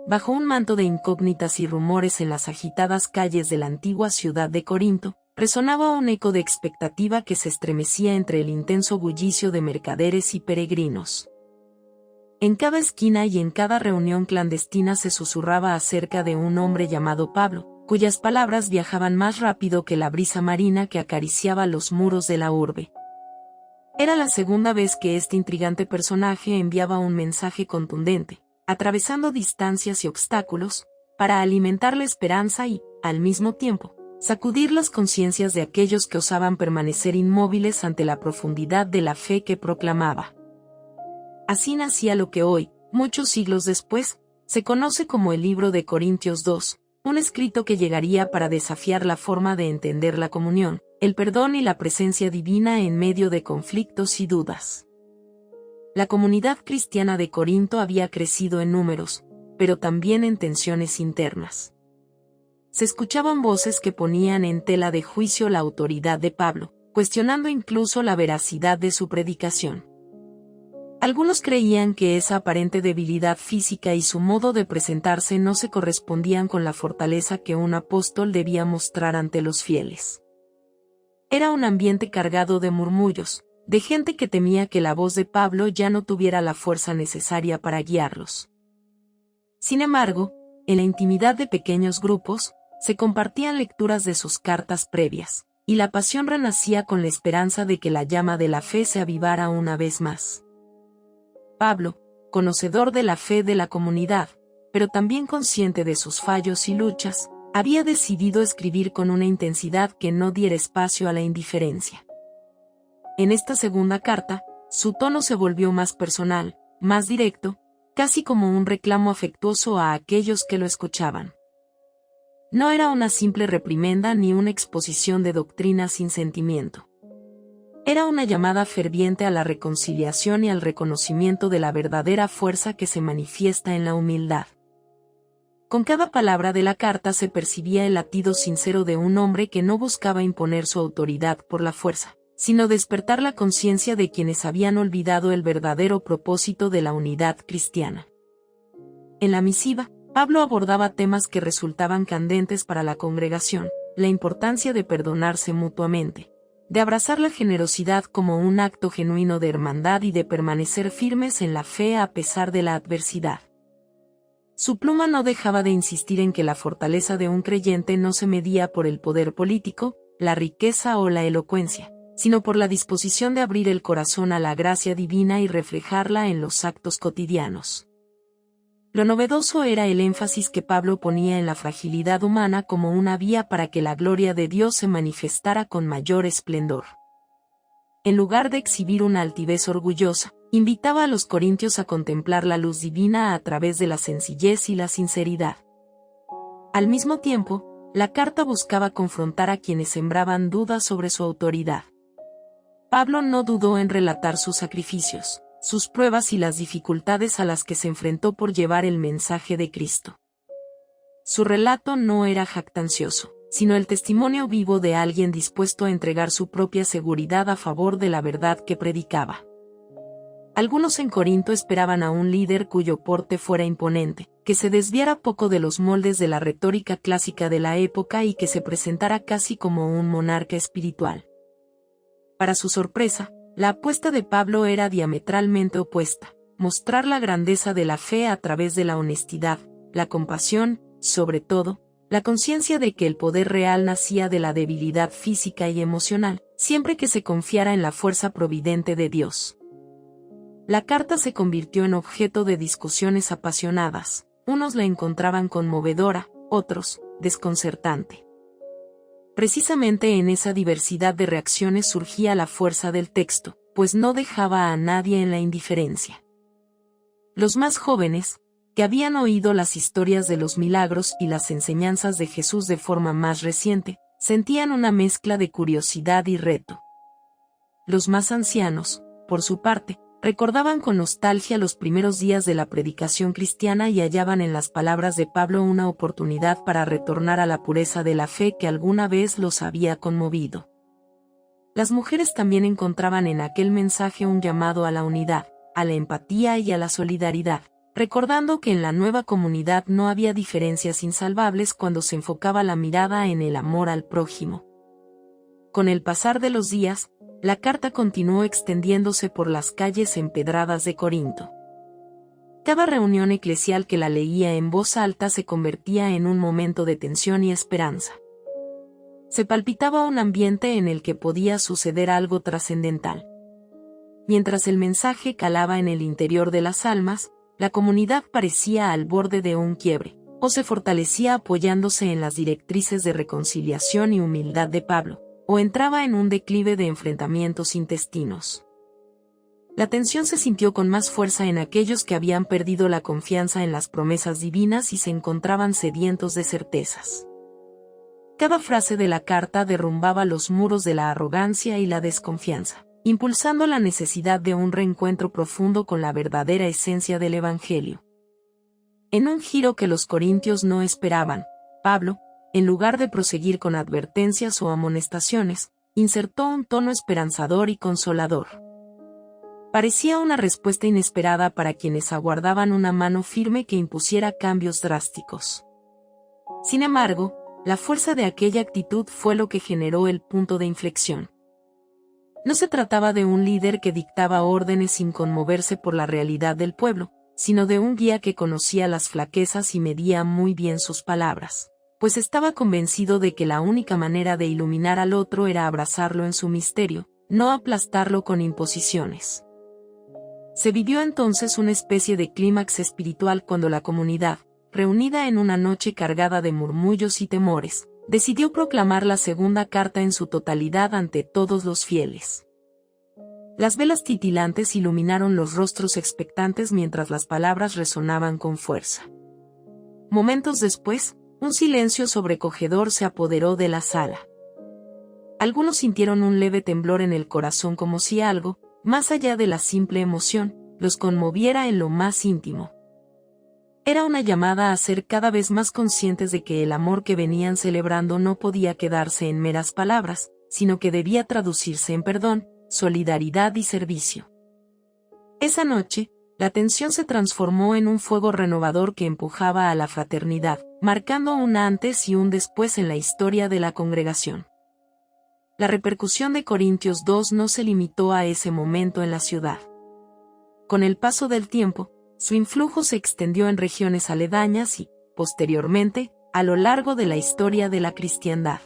Bajo un manto de incógnitas y rumores en las agitadas calles de la antigua ciudad de Corinto, resonaba un eco de expectativa que se estremecía entre el intenso bullicio de mercaderes y peregrinos. En cada esquina y en cada reunión clandestina se susurraba acerca de un hombre llamado Pablo, cuyas palabras viajaban más rápido que la brisa marina que acariciaba los muros de la urbe. Era la segunda vez que este intrigante personaje enviaba un mensaje contundente, atravesando distancias y obstáculos, para alimentar la esperanza y, al mismo tiempo, sacudir las conciencias de aquellos que osaban permanecer inmóviles ante la profundidad de la fe que proclamaba. Así nacía lo que hoy, muchos siglos después, se conoce como el Libro de Corintios 2, un escrito que llegaría para desafiar la forma de entender la comunión, el perdón y la presencia divina en medio de conflictos y dudas. La comunidad cristiana de Corinto había crecido en números, pero también en tensiones internas. Se escuchaban voces que ponían en tela de juicio la autoridad de Pablo, cuestionando incluso la veracidad de su predicación. Algunos creían que esa aparente debilidad física y su modo de presentarse no se correspondían con la fortaleza que un apóstol debía mostrar ante los fieles. Era un ambiente cargado de murmullos, de gente que temía que la voz de Pablo ya no tuviera la fuerza necesaria para guiarlos. Sin embargo, en la intimidad de pequeños grupos, se compartían lecturas de sus cartas previas, y la pasión renacía con la esperanza de que la llama de la fe se avivara una vez más. Pablo, conocedor de la fe de la comunidad, pero también consciente de sus fallos y luchas, había decidido escribir con una intensidad que no diera espacio a la indiferencia. En esta segunda carta, su tono se volvió más personal, más directo, casi como un reclamo afectuoso a aquellos que lo escuchaban. No era una simple reprimenda ni una exposición de doctrina sin sentimiento. Era una llamada ferviente a la reconciliación y al reconocimiento de la verdadera fuerza que se manifiesta en la humildad. Con cada palabra de la carta se percibía el latido sincero de un hombre que no buscaba imponer su autoridad por la fuerza, sino despertar la conciencia de quienes habían olvidado el verdadero propósito de la unidad cristiana. En la misiva, Pablo abordaba temas que resultaban candentes para la congregación: la importancia de perdonarse mutuamente, de abrazar la generosidad como un acto genuino de hermandad y de permanecer firmes en la fe a pesar de la adversidad. Su pluma no dejaba de insistir en que la fortaleza de un creyente no se medía por el poder político, la riqueza o la elocuencia, sino por la disposición de abrir el corazón a la gracia divina y reflejarla en los actos cotidianos. Lo novedoso era el énfasis que Pablo ponía en la fragilidad humana como una vía para que la gloria de Dios se manifestara con mayor esplendor. En lugar de exhibir una altivez orgullosa, invitaba a los corintios a contemplar la luz divina a través de la sencillez y la sinceridad. Al mismo tiempo, la carta buscaba confrontar a quienes sembraban dudas sobre su autoridad. Pablo no dudó en relatar sus sacrificios, sus pruebas y las dificultades a las que se enfrentó por llevar el mensaje de Cristo. Su relato no era jactancioso, sino el testimonio vivo de alguien dispuesto a entregar su propia seguridad a favor de la verdad que predicaba. Algunos en Corinto esperaban a un líder cuyo porte fuera imponente, que se desviara poco de los moldes de la retórica clásica de la época y que se presentara casi como un monarca espiritual. Para su sorpresa, la apuesta de Pablo era diametralmente opuesta: mostrar la grandeza de la fe a través de la honestidad, la compasión, sobre todo, la conciencia de que el poder real nacía de la debilidad física y emocional, siempre que se confiara en la fuerza providente de Dios. La carta se convirtió en objeto de discusiones apasionadas. Unos la encontraban conmovedora, otros, desconcertante. Precisamente en esa diversidad de reacciones surgía la fuerza del texto, pues no dejaba a nadie en la indiferencia. Los más jóvenes, que habían oído las historias de los milagros y las enseñanzas de Jesús de forma más reciente, sentían una mezcla de curiosidad y reto. Los más ancianos, por su parte, recordaban con nostalgia los primeros días de la predicación cristiana y hallaban en las palabras de Pablo una oportunidad para retornar a la pureza de la fe que alguna vez los había conmovido. Las mujeres también encontraban en aquel mensaje un llamado a la unidad, a la empatía y a la solidaridad, recordando que en la nueva comunidad no había diferencias insalvables cuando se enfocaba la mirada en el amor al prójimo. Con el pasar de los días, la carta continuó extendiéndose por las calles empedradas de Corinto. Cada reunión eclesial que la leía en voz alta se convertía en un momento de tensión y esperanza. Se palpitaba un ambiente en el que podía suceder algo trascendental. Mientras el mensaje calaba en el interior de las almas, la comunidad parecía al borde de un quiebre, o se fortalecía apoyándose en las directrices de reconciliación y humildad de Pablo, o entraba en un declive de enfrentamientos intestinos. La tensión se sintió con más fuerza en aquellos que habían perdido la confianza en las promesas divinas y se encontraban sedientos de certezas. Cada frase de la carta derrumbaba los muros de la arrogancia y la desconfianza, impulsando la necesidad de un reencuentro profundo con la verdadera esencia del Evangelio. En un giro que los corintios no esperaban, Pablo, en lugar de proseguir con advertencias o amonestaciones, insertó un tono esperanzador y consolador. Parecía una respuesta inesperada para quienes aguardaban una mano firme que impusiera cambios drásticos. Sin embargo, la fuerza de aquella actitud fue lo que generó el punto de inflexión. No se trataba de un líder que dictaba órdenes sin conmoverse por la realidad del pueblo, sino de un guía que conocía las flaquezas y medía muy bien sus palabras, pues estaba convencido de que la única manera de iluminar al otro era abrazarlo en su misterio, no aplastarlo con imposiciones. Se vivió entonces una especie de clímax espiritual cuando la comunidad, reunida en una noche cargada de murmullos y temores, decidió proclamar la segunda carta en su totalidad ante todos los fieles. Las velas titilantes iluminaron los rostros expectantes mientras las palabras resonaban con fuerza. Momentos después, un silencio sobrecogedor se apoderó de la sala. Algunos sintieron un leve temblor en el corazón como si algo, más allá de la simple emoción, los conmoviera en lo más íntimo. Era una llamada a ser cada vez más conscientes de que el amor que venían celebrando no podía quedarse en meras palabras, sino que debía traducirse en perdón, solidaridad y servicio. Esa noche, la tensión se transformó en un fuego renovador que empujaba a la fraternidad, marcando un antes y un después en la historia de la congregación. La repercusión de Corintios 2 no se limitó a ese momento en la ciudad. Con el paso del tiempo, su influjo se extendió en regiones aledañas y, posteriormente, a lo largo de la historia de la cristiandad.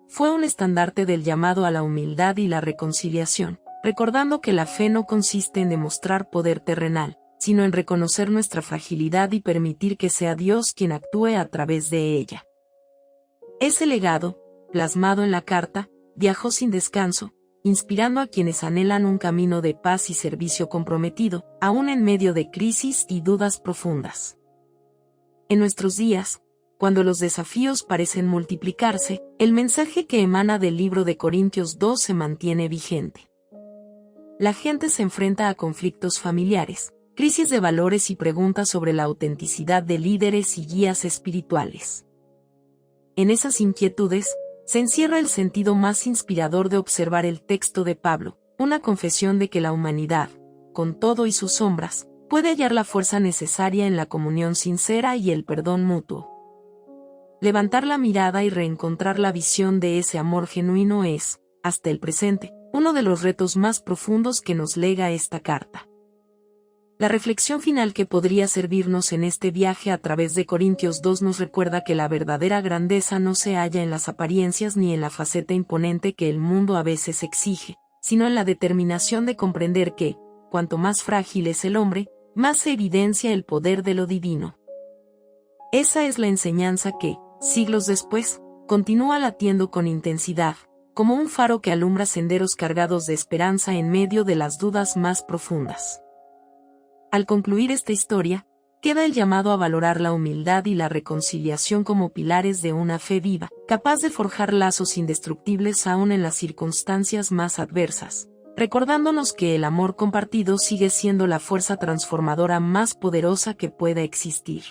Fue un estandarte del llamado a la humildad y la reconciliación, recordando que la fe no consiste en demostrar poder terrenal, sino en reconocer nuestra fragilidad y permitir que sea Dios quien actúe a través de ella. Ese legado, plasmado en la carta, viajó sin descanso, inspirando a quienes anhelan un camino de paz y servicio comprometido, aún en medio de crisis y dudas profundas. En nuestros días, cuando los desafíos parecen multiplicarse, el mensaje que emana del libro de Corintios 2 se mantiene vigente. La gente se enfrenta a conflictos familiares, crisis de valores y preguntas sobre la autenticidad de líderes y guías espirituales. En esas inquietudes, se encierra el sentido más inspirador de observar el texto de Pablo, una confesión de que la humanidad, con todo y sus sombras, puede hallar la fuerza necesaria en la comunión sincera y el perdón mutuo. Levantar la mirada y reencontrar la visión de ese amor genuino es, hasta el presente, uno de los retos más profundos que nos lega esta carta. La reflexión final que podría servirnos en este viaje a través de Corintios 2 nos recuerda que la verdadera grandeza no se halla en las apariencias ni en la faceta imponente que el mundo a veces exige, sino en la determinación de comprender que, cuanto más frágil es el hombre, más se evidencia el poder de lo divino. Esa es la enseñanza que, siglos después, continúa latiendo con intensidad, como un faro que alumbra senderos cargados de esperanza en medio de las dudas más profundas. Al concluir esta historia, queda el llamado a valorar la humildad y la reconciliación como pilares de una fe viva, capaz de forjar lazos indestructibles aún en las circunstancias más adversas, recordándonos que el amor compartido sigue siendo la fuerza transformadora más poderosa que pueda existir.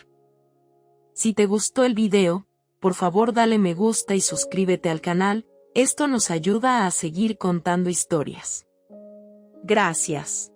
Si te gustó el video, por favor dale me gusta y suscríbete al canal, esto nos ayuda a seguir contando historias. Gracias.